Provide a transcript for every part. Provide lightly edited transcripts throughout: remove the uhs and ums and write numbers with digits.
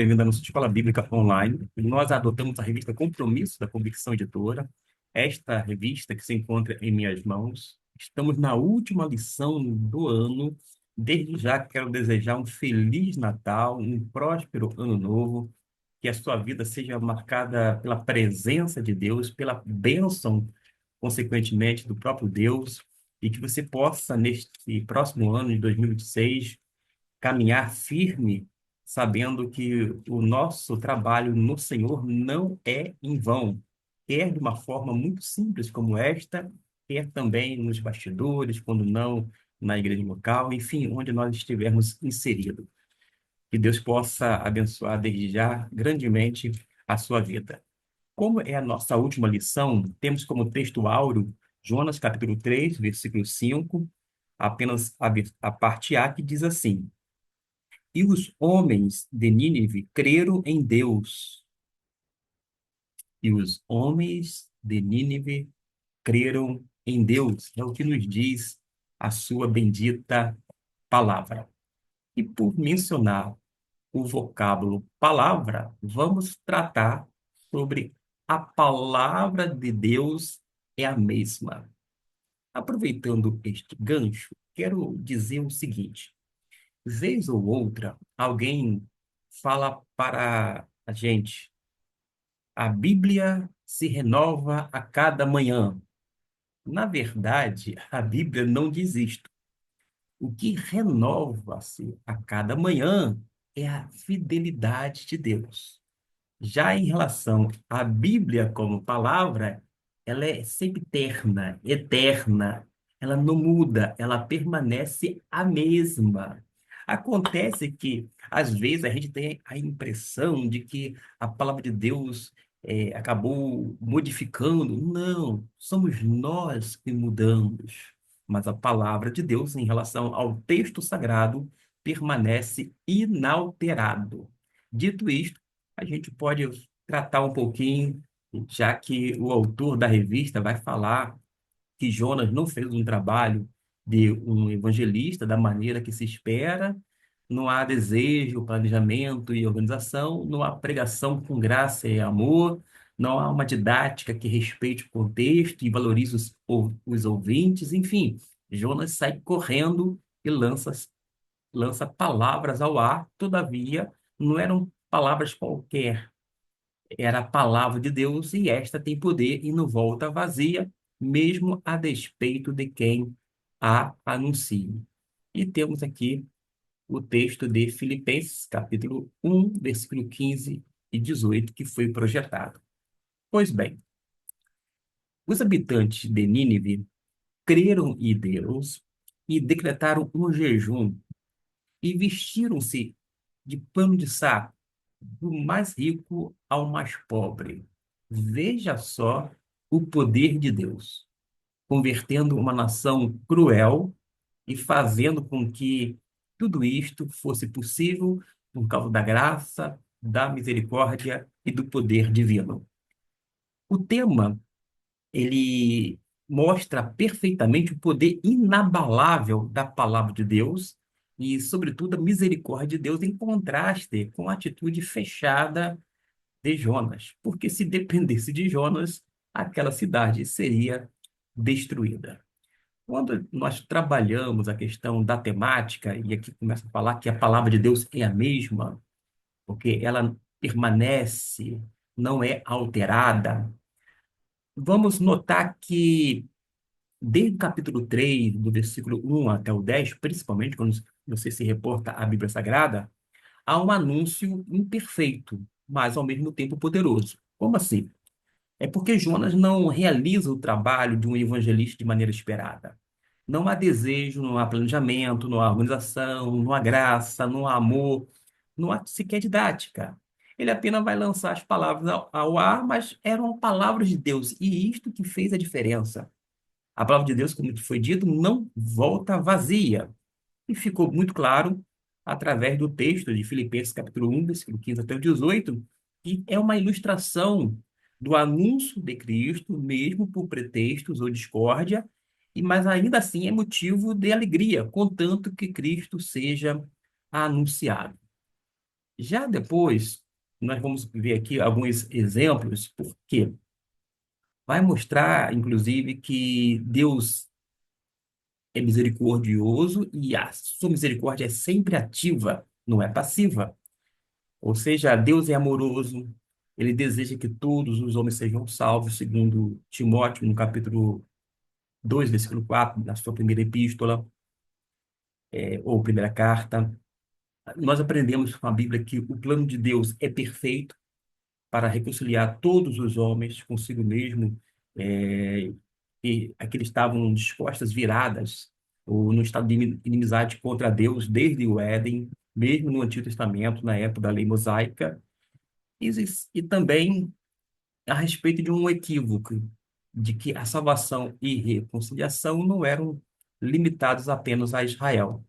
Bem-vindo à nossa Escola Bíblica Online. Nós adotamos a revista Compromisso da Convicção Editora. Esta revista que se encontra em minhas mãos. Estamos na última lição do ano. Desde já quero desejar um feliz Natal, um próspero ano novo, que a sua vida seja marcada pela presença de Deus, pela bênção, consequentemente, do próprio Deus, e que você possa, neste próximo ano de 2026, caminhar firme, sabendo que o nosso trabalho no Senhor não é em vão, quer de uma forma muito simples como esta, quer também nos bastidores, quando não na igreja local, enfim, onde nós estivermos inseridos. Que Deus possa abençoar desde já grandemente a sua vida. Como é a nossa última lição, temos como texto áureo Jonas capítulo 3, versículo 5, apenas a parte A, que diz assim: E os homens de Nínive creram em Deus. E os homens de Nínive creram em Deus. É o que nos diz a sua bendita palavra. E por mencionar o vocábulo palavra, vamos tratar sobre a palavra de Deus é a mesma. Aproveitando este gancho, quero dizer o seguinte: vez ou outra, alguém fala para a gente: a Bíblia se renova a cada manhã. Na verdade, a Bíblia não diz isto. O que renova-se a cada manhã é a fidelidade de Deus. Já em relação à Bíblia como palavra, ela é sempre terna, eterna. Ela não muda, ela permanece a mesma. Acontece que, às vezes, a gente tem a impressão de que a palavra de Deus acabou modificando. Não, somos nós que mudamos. Mas a palavra de Deus, em relação ao texto sagrado, permanece inalterado. Dito isto, a gente pode tratar um pouquinho, já que o autor da revista vai falar que Jonas não fez um trabalho de um evangelista da maneira que se espera, não há desejo, planejamento e organização, não há pregação com graça e amor, não há uma didática que respeite o contexto e valorize os ouvintes, enfim, Jonas sai correndo e lança palavras ao ar, todavia, não eram palavras qualquer, era a palavra de Deus e esta tem poder e não volta vazia, mesmo a despeito de quem a anuncie. E temos aqui o texto de Filipenses, capítulo 1, versículo 15 e 18, que foi projetado. Pois bem, os habitantes de Nínive creram em Deus e decretaram um jejum e vestiram-se de pano de saco, do mais rico ao mais pobre. Veja só o poder de Deus, convertendo uma nação cruel e fazendo com que tudo isto fosse possível por causa da graça, da misericórdia e do poder divino. O tema, ele mostra perfeitamente o poder inabalável da palavra de Deus e, sobretudo, a misericórdia de Deus em contraste com a atitude fechada de Jonas, porque se dependesse de Jonas, aquela cidade seria destruída. Quando nós trabalhamos a questão da temática, e aqui começa a falar que a palavra de Deus é a mesma, porque ela permanece, não é alterada, vamos notar que desde o capítulo 3 do versículo 1 até o 10, principalmente quando você se reporta à Bíblia Sagrada, há um anúncio imperfeito, mas ao mesmo tempo poderoso. Como assim? É porque Jonas não realiza o trabalho de um evangelista de maneira esperada. Não há desejo, não há planejamento, não há organização, não há graça, não há amor, não há sequer didática. Ele apenas vai lançar as palavras ao ar, mas eram palavras de Deus, e isto que fez a diferença. A palavra de Deus, como foi dito, não volta vazia. E ficou muito claro através do texto de Filipenses capítulo 1, versículo 15 até o 18, que é uma ilustração do anúncio de Cristo, mesmo por pretextos ou discórdia, mas ainda assim é motivo de alegria, contanto que Cristo seja anunciado. Já depois, nós vamos ver aqui alguns exemplos, porque vai mostrar, inclusive, que Deus é misericordioso e a sua misericórdia é sempre ativa, não é passiva. Ou seja, Deus é amoroso, ele deseja que todos os homens sejam salvos, segundo Timóteo, no capítulo 2, versículo 4, na sua primeira epístola, ou primeira carta. Nós aprendemos com a Bíblia que o plano de Deus é perfeito para reconciliar todos os homens consigo mesmo, é, e aqueles estavam dispostas, viradas, ou no estado de inimizade contra Deus desde o Éden, mesmo no Antigo Testamento, na época da lei mosaica, e, e também a respeito de um equívoco, de que a salvação e reconciliação não eram limitados apenas a Israel.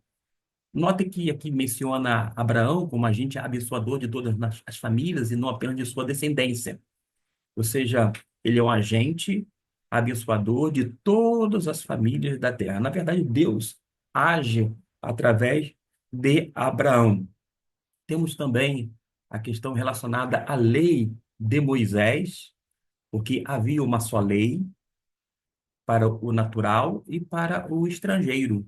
Note que aqui menciona Abraão como agente abençoador de todas as famílias e não apenas de sua descendência. Ou seja, ele é um agente abençoador de todas as famílias da terra. Na verdade, Deus age através de Abraão. Temos também a questão relacionada à lei de Moisés, porque havia uma só lei para o natural e para o estrangeiro,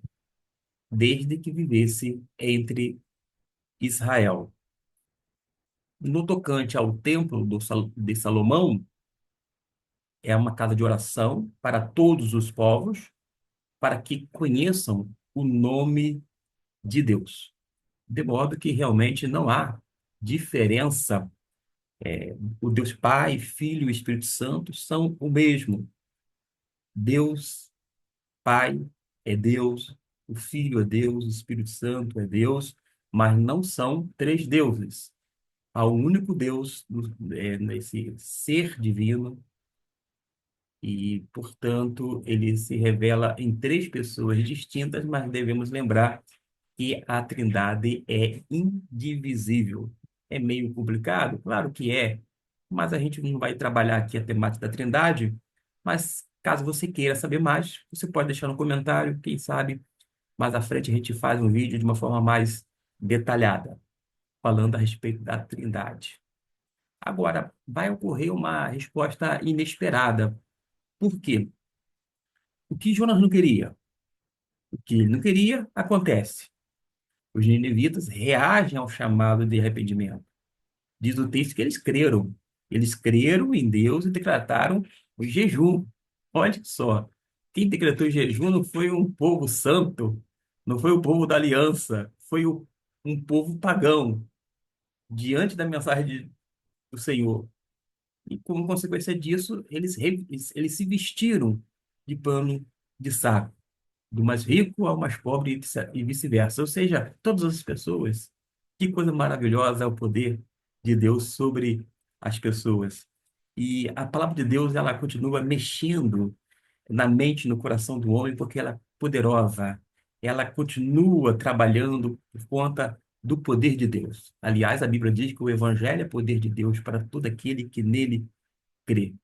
desde que vivesse entre Israel. No tocante ao templo de Salomão, é uma casa de oração para todos os povos, para que conheçam o nome de Deus. De modo que realmente não há diferença. O Deus Pai, Filho e Espírito Santo são o mesmo. Deus Pai é Deus, o Filho é Deus, o Espírito Santo é Deus, mas não são três deuses. Há um único Deus nesse ser divino e, portanto, ele se revela em três pessoas distintas, mas devemos lembrar que a Trindade é indivisível. É meio complicado? Claro que é, mas a gente não vai trabalhar aqui a temática da Trindade, mas caso você queira saber mais, você pode deixar no comentário, quem sabe mais à frente a gente faz um vídeo de uma forma mais detalhada, falando a respeito da Trindade. Agora, vai ocorrer uma resposta inesperada. Por quê? O que Jonas não queria? O que ele não queria, acontece. Os ninivitas reagem ao chamado de arrependimento. Diz o texto que eles creram. Eles creram em Deus e decretaram o jejum. Olha só, quem decretou o jejum não foi um povo santo, não foi o povo da aliança, foi um povo pagão, diante da mensagem do Senhor. E como consequência disso, eles se vestiram de pano de saco, do mais rico ao mais pobre e vice-versa. Ou seja, todas as pessoas. Que coisa maravilhosa é o poder de Deus sobre as pessoas. E a palavra de Deus, ela continua mexendo na mente, no coração do homem, porque ela é poderosa. Ela continua trabalhando por conta do poder de Deus. Aliás, a Bíblia diz que o Evangelho é poder de Deus para todo aquele que nele crê.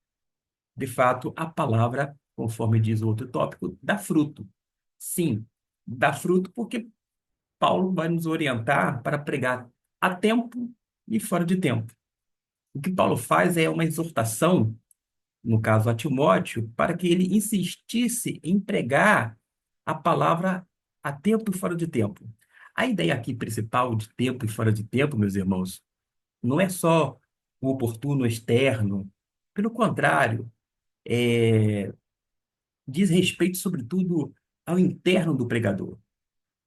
De fato, a palavra, conforme diz o outro tópico, dá fruto. Sim, dá fruto porque Paulo vai nos orientar para pregar a tempo e fora de tempo. O que Paulo faz é uma exortação, no caso a Timóteo, para que ele insistisse em pregar a palavra a tempo e fora de tempo. A ideia aqui principal de tempo e fora de tempo, meus irmãos, não é só o oportuno externo. Pelo contrário, é, diz respeito, sobretudo, ao interno do pregador.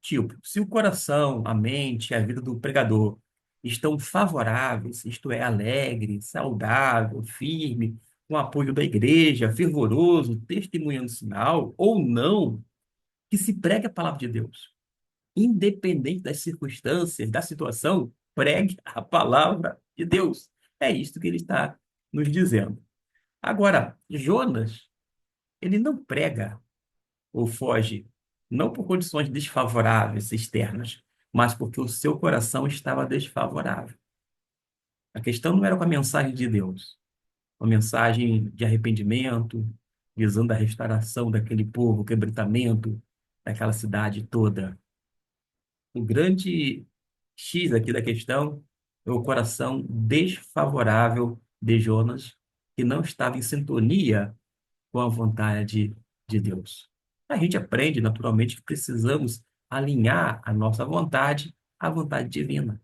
Tipo, se o coração, a mente, a vida do pregador estão favoráveis, isto é, alegre, saudável, firme, com apoio da igreja, fervoroso, testemunhando sinal, ou não, que se pregue a palavra de Deus. Independente das circunstâncias, da situação, pregue a palavra de Deus. É isto que ele está nos dizendo. Agora, Jonas, ele não prega ou foge, não por condições desfavoráveis externas, mas porque o seu coração estava desfavorável. A questão não era com a mensagem de Deus, uma mensagem de arrependimento, visando a restauração daquele povo, o quebrantamento daquela cidade toda. O grande X aqui da questão o coração desfavorável de Jonas, que não estava em sintonia com a vontade de Deus. A gente aprende naturalmente que precisamos alinhar a nossa vontade à vontade divina.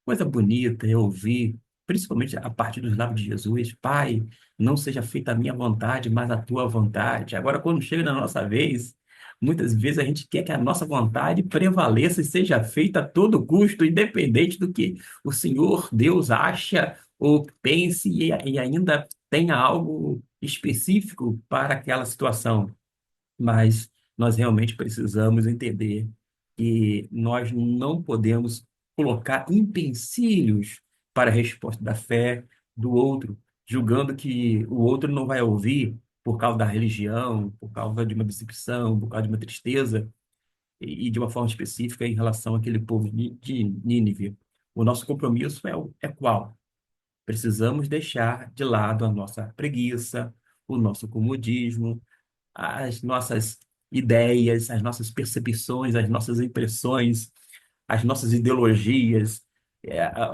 Coisa bonita é ouvir, principalmente a partir dos lábios de Jesus: Pai, não seja feita a minha vontade, mas a tua vontade. Agora, quando chega na nossa vez, muitas vezes a gente quer que a nossa vontade prevaleça e seja feita a todo custo, independente do que o Senhor Deus acha ou pense e ainda tenha algo específico para aquela situação. Mas nós realmente precisamos entender que nós não podemos colocar empecilhos para a resposta da fé do outro, julgando que o outro não vai ouvir por causa da religião, por causa de uma decepção, por causa de uma tristeza, e de uma forma específica em relação àquele povo de Nínive. O nosso compromisso é qual? Precisamos deixar de lado a nossa preguiça, o nosso comodismo, as nossas ideias, as nossas percepções, as nossas impressões, as nossas ideologias,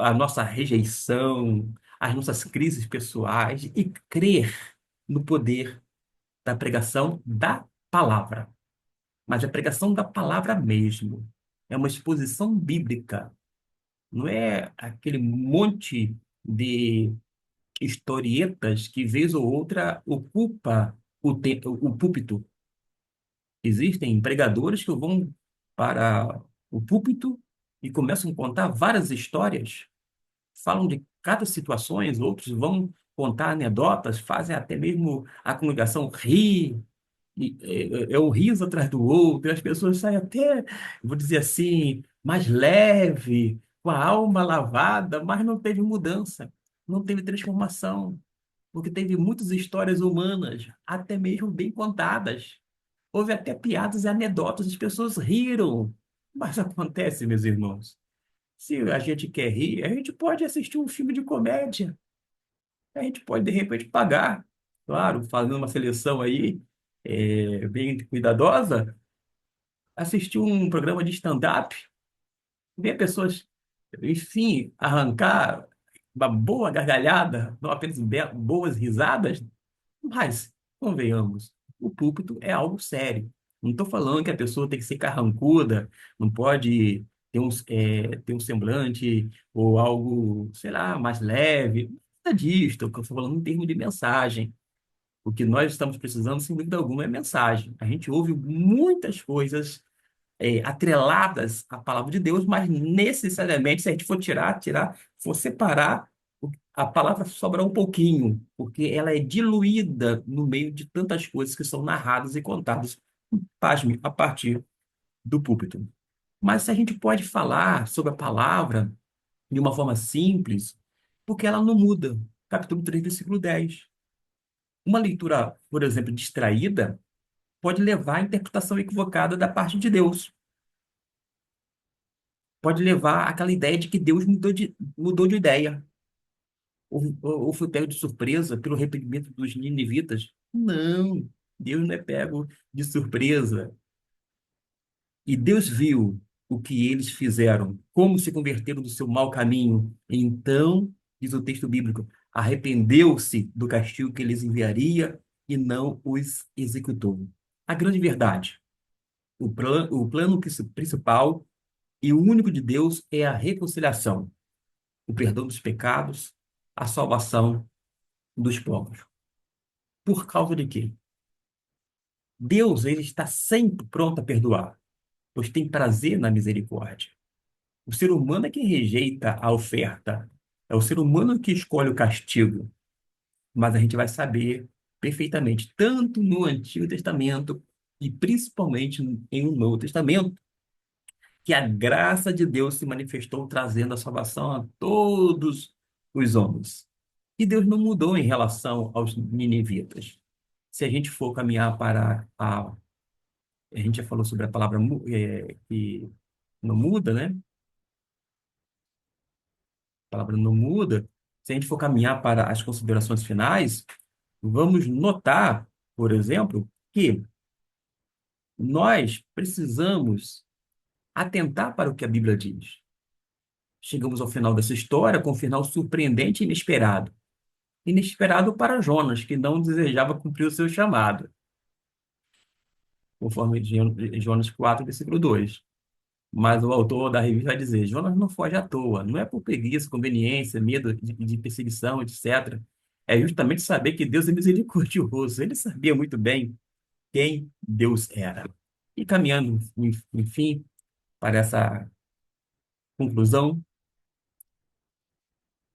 a nossa rejeição, as nossas crises pessoais e crer no poder da pregação da palavra. Mas a pregação da palavra mesmo. É uma exposição bíblica, não é aquele monte de historietas que, vez ou outra, ocupa o púlpito. Existem pregadores que vão para o púlpito e começam a contar várias histórias, falam de cada situação, outros vão contar anedotas, fazem até mesmo a congregação rir, é um riso atrás do outro, e as pessoas saem até, vou dizer assim, mais leve, com a alma lavada, mas não teve mudança, não teve transformação, porque teve muitas histórias humanas, até mesmo bem contadas. Houve até piadas e anedotas, as pessoas riram. Mas acontece, meus irmãos, se a gente quer rir, a gente pode assistir um filme de comédia. A gente pode, de repente, pagar, claro, fazendo uma seleção aí bem cuidadosa, assistir um programa de stand-up, ver pessoas, enfim, arrancar uma boa gargalhada, não apenas boas risadas. Mas, convenhamos, o púlpito é algo sério. Não estou falando que a pessoa tem que ser carrancuda, não pode ter um semblante ou algo, sei lá, mais leve. Nada disso, eu estou falando em termos de mensagem. O que nós estamos precisando, sem dúvida alguma, é mensagem. A gente ouve muitas coisas atreladas à palavra de Deus, mas necessariamente, se a gente for for separar, a palavra sobra um pouquinho, porque ela é diluída no meio de tantas coisas que são narradas e contadas, pasme, a partir do púlpito. Mas se a gente pode falar sobre a palavra de uma forma simples, porque ela não muda. Capítulo 3, versículo 10. Uma leitura, por exemplo, distraída, pode levar à interpretação equivocada da parte de Deus. Pode levar àquela ideia de que Deus mudou de ideia. Ou foi pego de surpresa pelo arrependimento dos ninivitas. Não, Deus não é pego de surpresa. E Deus viu o que eles fizeram, como se converteram do seu mau caminho. Então, diz o texto bíblico, arrependeu-se do castigo que eles enviaria e não os executou. A grande verdade, o plano principal e o único de Deus é a reconciliação, o perdão dos pecados, a salvação dos povos. Por causa de quê? Deus, ele está sempre pronto a perdoar, pois tem prazer na misericórdia. O ser humano é quem rejeita a oferta. É o ser humano que escolhe o castigo. Mas a gente vai saber perfeitamente, tanto no Antigo Testamento e principalmente em um Novo Testamento, que a graça de Deus se manifestou trazendo a salvação a todos os homens. E Deus não mudou em relação aos ninivitas. Se a gente for caminhar para a gente já falou sobre a palavra que não muda, né? A palavra não muda. Se a gente for caminhar para as considerações finais, vamos notar, por exemplo, que nós precisamos atentar para o que a Bíblia diz. Chegamos ao final dessa história com um final surpreendente e inesperado. Inesperado para Jonas, que não desejava cumprir o seu chamado, conforme Jonas 4, versículo 2. Mas o autor da revista vai dizer: Jonas não foge à toa, não é por preguiça, conveniência, medo de perseguição, etc. É justamente saber que Deus é misericordioso. Ele sabia muito bem quem Deus era. E caminhando, enfim, para essa conclusão,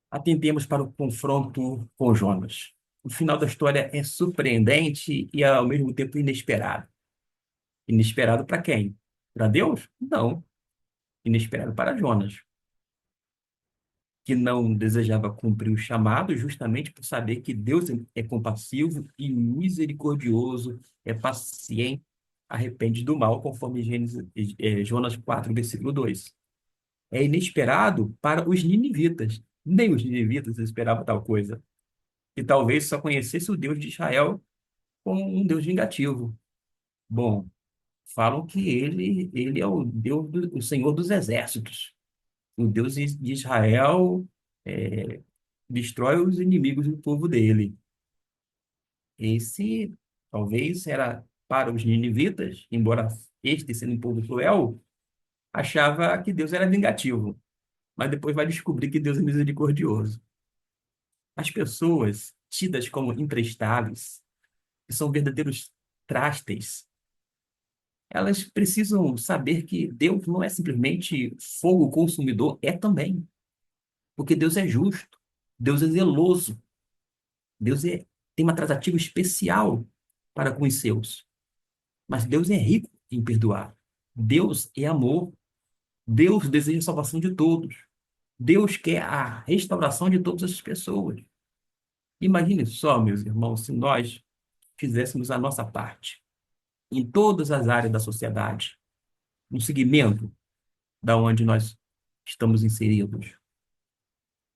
atendemos para o confronto com Jonas. O final da história é surpreendente e, ao mesmo tempo, inesperado. Inesperado para quem? Para Deus? Não. Inesperado para Jonas, que não desejava cumprir o chamado justamente por saber que Deus é compassivo e misericordioso, é paciente, arrepende do mal, conforme Jonas 4, versículo 2. É inesperado para os ninivitas. Nem os ninivitas esperavam tal coisa. E talvez só conhecesse o Deus de Israel como um Deus vingativo. Bom, falam que ele é o Deus, o Senhor dos exércitos. O Deus de Israel é, destrói os inimigos do povo dele. Esse talvez era para os ninivitas, embora este sendo um povo cruel, achava que Deus era vingativo, mas depois vai descobrir que Deus é misericordioso. As pessoas tidas como imprestáveis, que são verdadeiros trastes, elas precisam saber que Deus não é simplesmente fogo consumidor, é também, porque Deus é justo, Deus é zeloso, tem uma tratativa especial para com os seus. Mas Deus é rico em perdoar. Deus é amor. Deus deseja a salvação de todos. Deus quer a restauração de todas as pessoas. Imagine só, meus irmãos, se nós fizéssemos a nossa parte em todas as áreas da sociedade, no segmento da onde nós estamos inseridos.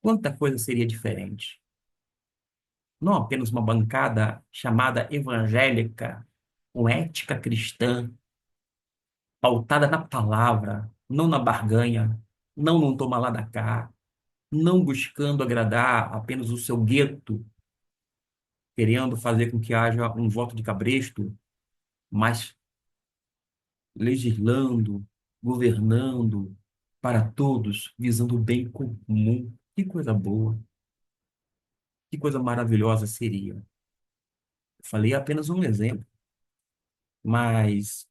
Quanta coisa seria diferente? Não apenas uma bancada chamada evangélica, com ética cristã, pautada na palavra, não na barganha, não no toma lá da cá, não buscando agradar apenas o seu gueto, querendo fazer com que haja um voto de cabresto, mas legislando, governando para todos, visando o bem comum. Que coisa boa, que coisa maravilhosa seria. Falei apenas um exemplo, mas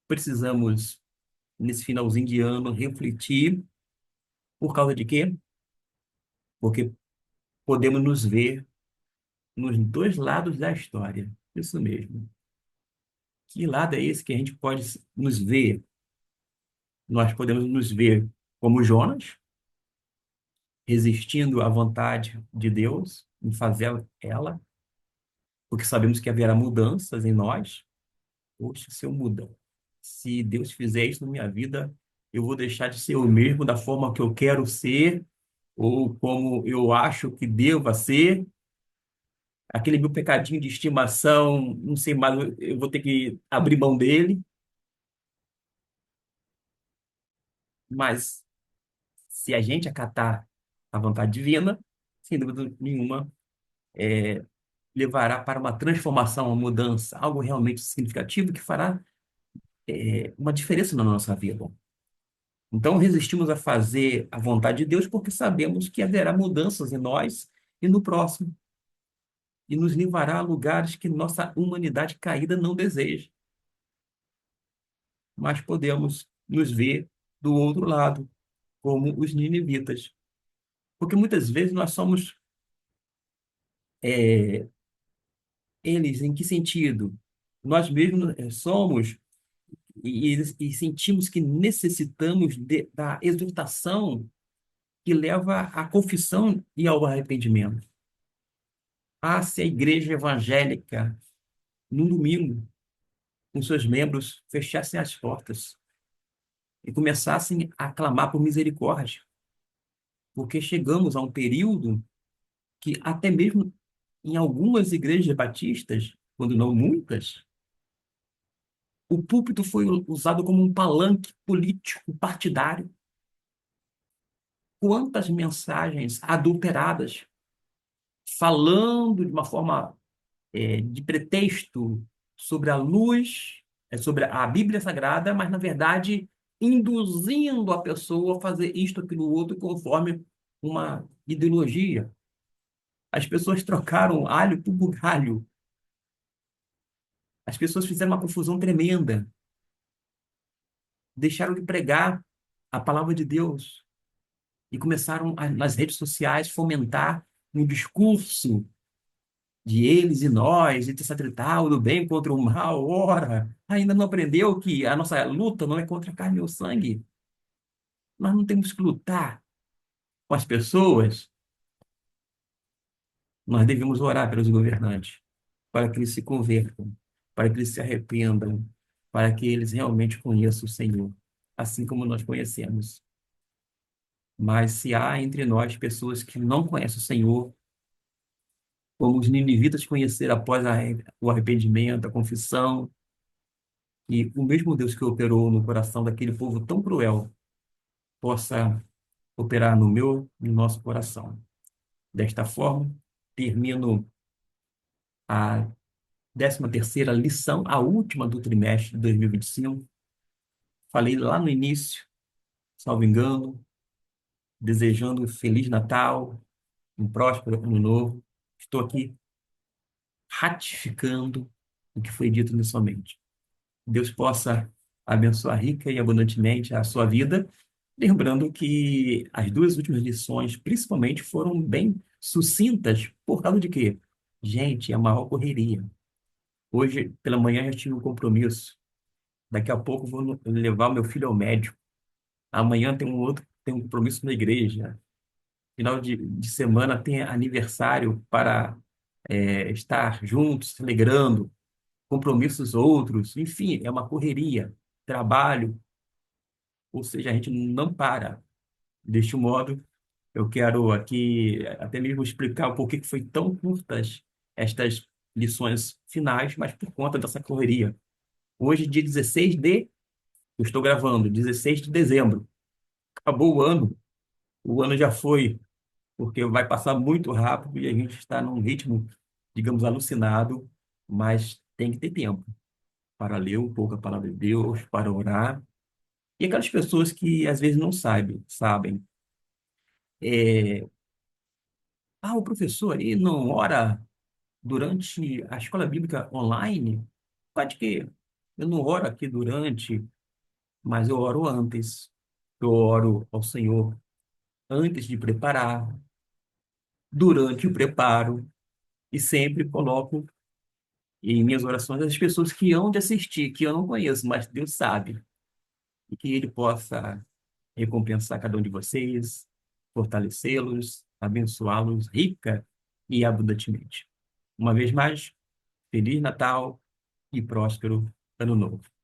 precisamos, nesse finalzinho de ano, refletir por causa de quê? Porque podemos nos ver nos dois lados da história. Isso mesmo. Que lado é esse que a gente pode nos ver? Nós podemos nos ver como Jonas, resistindo à vontade de Deus, em fazer ela, porque sabemos que haverá mudanças em nós. Poxa, se eu mudar, se Deus fizer isso na minha vida, eu vou deixar de ser o mesmo da forma que eu quero ser, ou como eu acho que deva ser. Aquele meu pecadinho de estimação, não sei mais, eu vou ter que abrir mão dele. Mas se a gente acatar a vontade divina, sem dúvida nenhuma, levará para uma transformação, uma mudança, algo realmente significativo que fará uma diferença na nossa vida. Então, resistimos a fazer a vontade de Deus porque sabemos que haverá mudanças em nós e no próximo, e nos levará a lugares que nossa humanidade caída não deseja. Mas podemos nos ver do outro lado, como os ninivitas. Porque muitas vezes nós somos é, eles, em que sentido? Nós mesmos somos e sentimos que necessitamos da exortação que leva à confissão e ao arrependimento. Ah, se a igreja evangélica, no domingo, com seus membros, fechassem as portas e começassem a clamar por misericórdia, porque chegamos a um período que até mesmo em algumas igrejas batistas, quando não muitas, o púlpito foi usado como um palanque político partidário. quantas mensagens adulteradas, falando de uma forma de pretexto sobre a luz, sobre a Bíblia Sagrada, mas, na verdade, induzindo a pessoa a fazer isto, aquilo, outro, conforme uma ideologia. As pessoas trocaram alho por bugalho. As pessoas fizeram uma confusão tremenda. Deixaram de pregar a palavra de Deus e começaram, nas redes sociais, fomentar um discurso de eles e nós, etc e tal, do bem contra o mal. Ora, ainda não aprendeu que a nossa luta não é contra a carne ou sangue. Nós não temos que lutar com as pessoas. Nós devemos orar pelos governantes, para que eles se convertam, para que eles se arrependam, para que eles realmente conheçam o Senhor, assim como nós conhecemos. Mas se há entre nós pessoas que não conhecem o Senhor, como os ninivitas conheceram após o arrependimento, a confissão, e o mesmo Deus que operou no coração daquele povo tão cruel possa operar no meu e no nosso coração. Desta forma, termino a 13ª lição, a última do trimestre de 2025. Falei lá no início, salvo engano, desejando um Feliz Natal, um próspero Ano Novo. Estou aqui ratificando o que foi dito inicialmente. Deus possa abençoar rica e abundantemente a sua vida. Lembrando que as duas últimas lições, principalmente, foram bem sucintas, por causa de quê? Gente, é a maior correria. Hoje, pela manhã, eu tive um compromisso. Daqui a pouco, vou levar meu filho ao médico. Amanhã tem um compromisso na igreja. Final de semana tem aniversário para estar juntos, se alegrando, compromissos outros. Enfim, é uma correria. Trabalho, ou seja, a gente não para. Deste modo, eu quero aqui até mesmo explicar por que foi tão curtas estas lições finais, mas por conta dessa correria. Hoje, dia 16 eu estou gravando, 16 de dezembro. Acabou o ano já foi, porque vai passar muito rápido e a gente está num ritmo, digamos, alucinado, mas tem que ter tempo para ler um pouco a palavra de Deus, para orar. E aquelas pessoas que às vezes não sabem. É, o professor aí não ora durante a escola bíblica online? Pode que eu não oro aqui durante, mas eu oro antes. Eu oro ao Senhor antes de preparar, durante o preparo, e sempre coloco em minhas orações as pessoas que hão de assistir, que eu não conheço, mas Deus sabe, e que Ele possa recompensar cada um de vocês, fortalecê-los, abençoá-los rica e abundantemente. Uma vez mais, Feliz Natal e próspero Ano Novo.